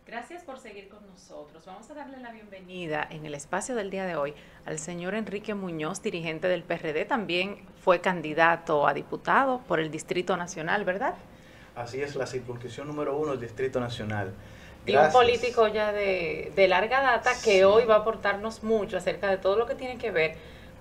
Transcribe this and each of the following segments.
Gracias por seguir con nosotros. Vamos a darle la bienvenida en el espacio del día de hoy al señor Enrique Muñoz, dirigente del PRD. También fue candidato a diputado por el Distrito Nacional, ¿verdad? Así es, la circunscripción número 1 del Distrito Nacional. Y un político ya de larga data que sí, hoy va a aportarnos mucho acerca de todo lo que tiene que ver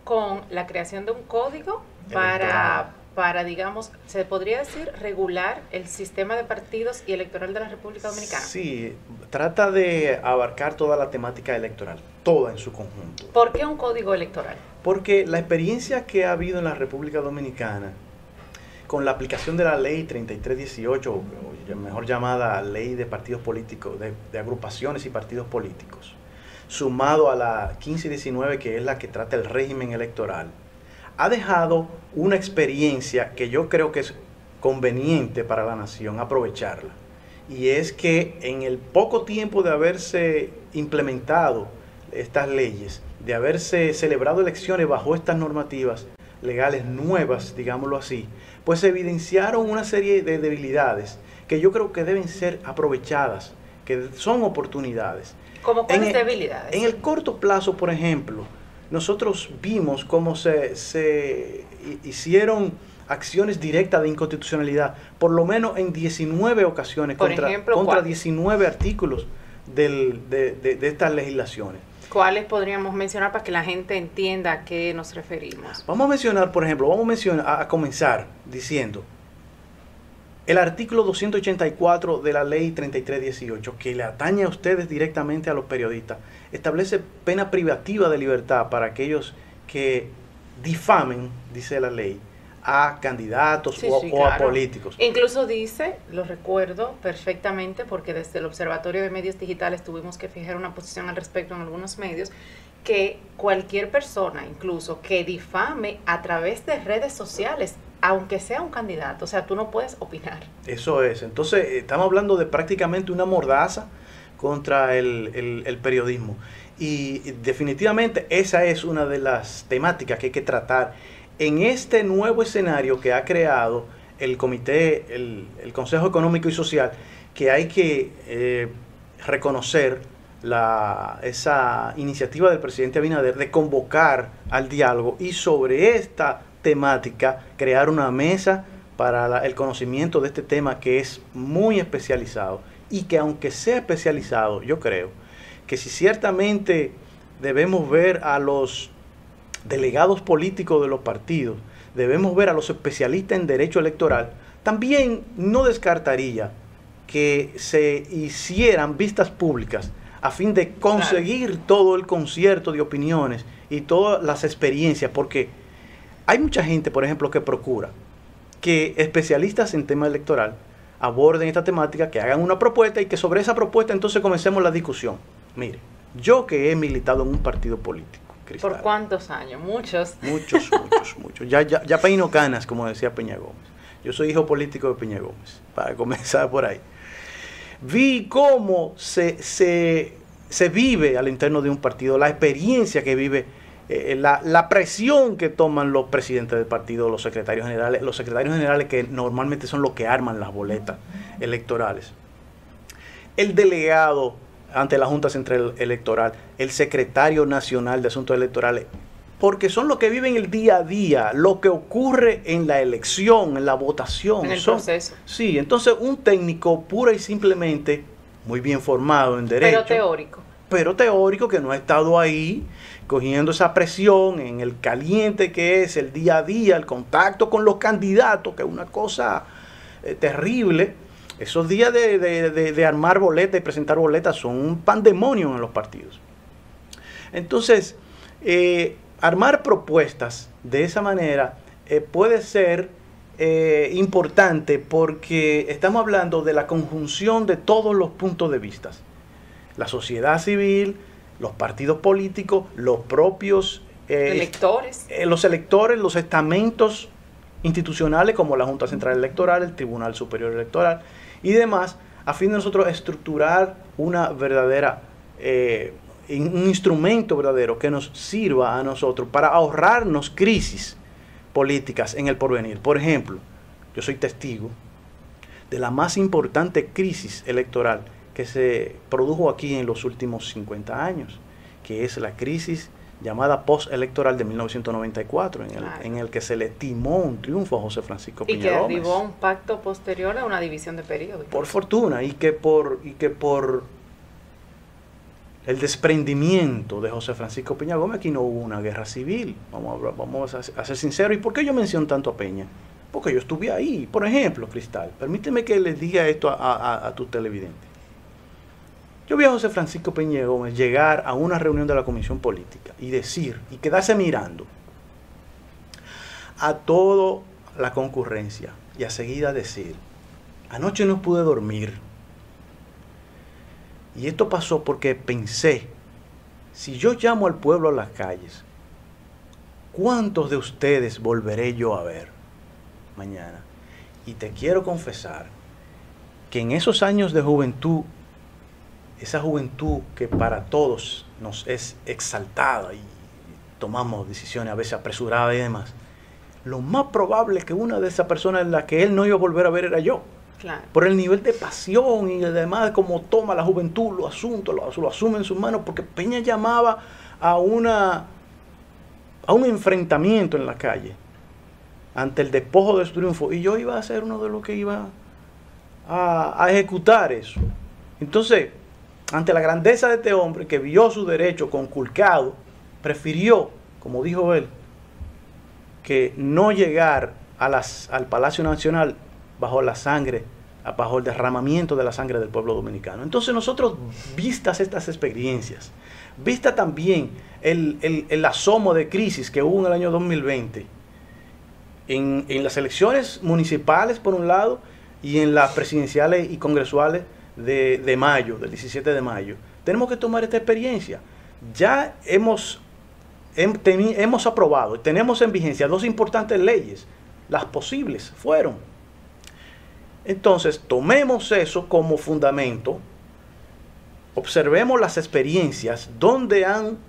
con la creación de un código para, digamos, se podría decir, regular el sistema de partidos y electoral de la República Dominicana. Sí, trata de abarcar toda la temática electoral, toda en su conjunto. ¿Por qué un código electoral? Porque la experiencia que ha habido en la República Dominicana con la aplicación de la ley 3318, o mejor llamada ley de partidos políticos, de agrupaciones y partidos políticos, sumado a la 1519, que es la que trata el régimen electoral, ha dejado una experiencia que yo creo que es conveniente para la nación aprovecharla. Y es que en el poco tiempo de haberse implementado estas leyes, de haberse celebrado elecciones bajo estas normativas legales nuevas, digámoslo así, pues se evidenciaron una serie de debilidades que yo creo que deben ser aprovechadas, que son oportunidades. ¿Cómo cuáles debilidades? En el corto plazo, por ejemplo, nosotros vimos cómo se hicieron acciones directas de inconstitucionalidad, por lo menos en 19 ocasiones, contra 19 artículos de estas legislaciones. ¿Cuáles podríamos mencionar para que la gente entienda a qué nos referimos? Vamos a mencionar, por ejemplo, a comenzar diciendo el artículo 284 de la ley 3318, que le atañe a ustedes directamente a los periodistas, establece pena privativa de libertad para aquellos que difamen, dice la ley, a candidatos o a políticos. Incluso dice, lo recuerdo perfectamente, porque desde el Observatorio de Medios Digitales tuvimos que fijar una posición al respecto en algunos medios, que cualquier persona, incluso que difame a través de redes sociales, aunque sea un candidato, o sea, tú no puedes opinar. Eso es. Entonces, estamos hablando de prácticamente una mordaza contra el periodismo. Y definitivamente esa es una de las temáticas que hay que tratar en este nuevo escenario que ha creado el comité, el Consejo Económico y Social, que hay que reconocer esa iniciativa del presidente Abinader de convocar al diálogo y sobre esta temática crear una mesa para el conocimiento de este tema que es muy especializado y que aunque sea especializado, yo creo que si ciertamente debemos ver a los delegados políticos de los partidos, debemos ver a los especialistas en derecho electoral, también no descartaría que se hicieran vistas públicas a fin de conseguir todo el concierto de opiniones y todas las experiencias, porque hay mucha gente, por ejemplo, que procura que especialistas en tema electoral aborden esta temática, que hagan una propuesta y que sobre esa propuesta entonces comencemos la discusión. Mire, yo que he militado en un partido político, Cristal, ¿por cuántos años? Muchos. Muchos. Ya peino canas, como decía Peña Gómez. Yo soy hijo político de Peña Gómez, para comenzar por ahí. Vi cómo se vive al interno de un partido, la experiencia que vive, la presión que toman los presidentes del partido, los secretarios generales que normalmente son los que arman las boletas electorales, el delegado ante la Junta Central Electoral, el secretario nacional de Asuntos Electorales, porque son los que viven el día a día, lo que ocurre en la elección, en la votación. En el proceso. Sí, entonces un técnico pura y simplemente, muy bien formado en derecho. Pero teórico, que no ha estado ahí, cogiendo esa presión en el caliente que es el día a día, el contacto con los candidatos, que es una cosa terrible. Esos días de armar boletas y presentar boletas son un pandemonio en los partidos. Entonces, armar propuestas de esa manera puede ser importante porque estamos hablando de la conjunción de todos los puntos de vista. La sociedad civil, los partidos políticos, los propios electores, los estamentos institucionales como la Junta Central Electoral, el Tribunal Superior Electoral y demás, a fin de nosotros estructurar una verdadera, un instrumento verdadero que nos sirva a nosotros para ahorrarnos crisis políticas en el porvenir. Por ejemplo, yo soy testigo de la más importante crisis electoral que se produjo aquí en los últimos 50 años, que es la crisis llamada postelectoral de 1994, en el que se le timó un triunfo a José Francisco Peña Gómez. Y que derivó un pacto posterior a una división de periodo. Por fortuna, y que por el desprendimiento de José Francisco Peña Gómez aquí no hubo una guerra civil. Vamos a ser sinceros. ¿Y por qué yo menciono tanto a Peña? Porque yo estuve ahí. Por ejemplo, Cristal, permíteme que les diga esto a tus televidentes. Yo vi a José Francisco Peña Gómez llegar a una reunión de la Comisión Política y decir, y quedarse mirando a toda la concurrencia y a seguida decir, anoche no pude dormir. Y esto pasó porque pensé, si yo llamo al pueblo a las calles, ¿cuántos de ustedes volveré yo a ver mañana? Y te quiero confesar que en esos años de juventud, esa juventud que para todos nos es exaltada y tomamos decisiones a veces apresuradas y demás, lo más probable es que una de esas personas en la que él no iba a volver a ver era yo. Claro. Por el nivel de pasión y además de cómo toma la juventud los asuntos, lo asume en sus manos, porque Peña llamaba a un enfrentamiento en la calle ante el despojo de su triunfo, y yo iba a ser uno de los que iba a ejecutar eso. Entonces, ante la grandeza de este hombre que vio su derecho conculcado, prefirió, como dijo él, que no llegar al Palacio Nacional bajo la sangre, bajo el derramamiento de la sangre del pueblo dominicano. Entonces nosotros, vistas estas experiencias, vista también el asomo de crisis que hubo en el año 2020, en las elecciones municipales por un lado, y en las presidenciales y congresuales de mayo, del 17 de mayo, tenemos que tomar esta experiencia. Ya hemos aprobado, tenemos en vigencia 2 importantes leyes, las posibles fueron. Entonces, tomemos eso como fundamento, observemos las experiencias, donde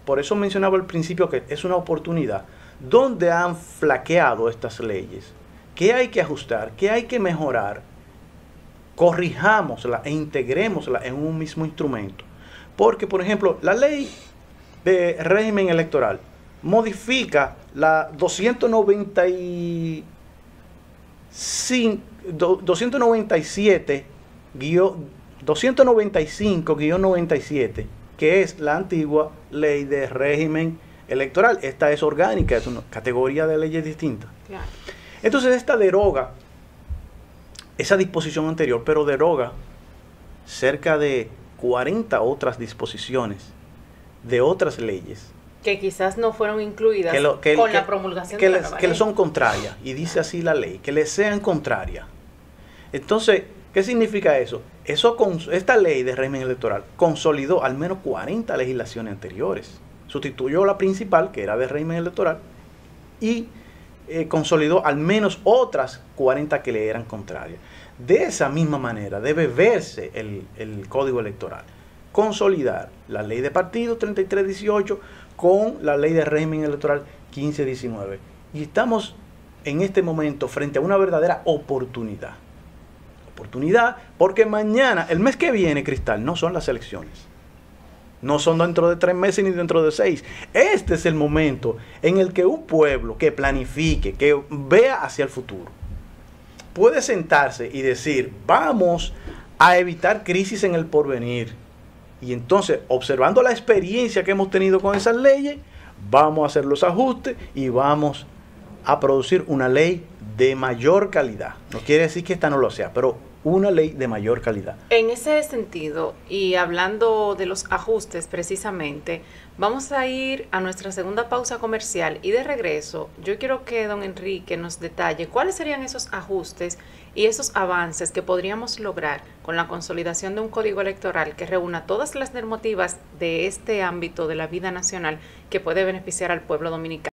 por eso mencionaba al principio que es una oportunidad, donde han flaqueado estas leyes, qué hay que ajustar, qué hay que mejorar, corrijámosla e integrémosla en un mismo instrumento. Porque, por ejemplo, la ley de régimen electoral modifica la 295-97, que es la antigua ley de régimen electoral. Esta es orgánica, es una categoría de leyes distintas. Claro. Entonces esta deroga esa disposición anterior, pero deroga cerca de 40 otras disposiciones de otras leyes que quizás no fueron incluidas con la promulgación de la nueva ley. Que le son contrarias, y dice así la ley, que le sean contrarias. Entonces, ¿qué significa eso? Esta ley de régimen electoral consolidó al menos 40 legislaciones anteriores. Sustituyó la principal, que era de régimen electoral, y consolidó al menos otras 40 que le eran contrarias. De esa misma manera debe verse el Código Electoral. Consolidar la ley de partidos 3318 con la ley de régimen electoral 1519. Y estamos en este momento frente a una verdadera oportunidad. Oportunidad porque mañana, el mes que viene, Cristal, no son las elecciones. No son dentro de 3 meses ni dentro de 6. Este es el momento en el que un pueblo que planifique, que vea hacia el futuro, puede sentarse y decir, vamos a evitar crisis en el porvenir. Y entonces, observando la experiencia que hemos tenido con esas leyes, vamos a hacer los ajustes y vamos a producir una ley de mayor calidad. No quiere decir que esta no lo sea, pero una ley de mayor calidad. En ese sentido, y hablando de los ajustes precisamente, vamos a ir a nuestra segunda pausa comercial, y de regreso yo quiero que don Enrique nos detalle cuáles serían esos ajustes y esos avances que podríamos lograr con la consolidación de un código electoral que reúna todas las normativas de este ámbito de la vida nacional que puede beneficiar al pueblo dominicano.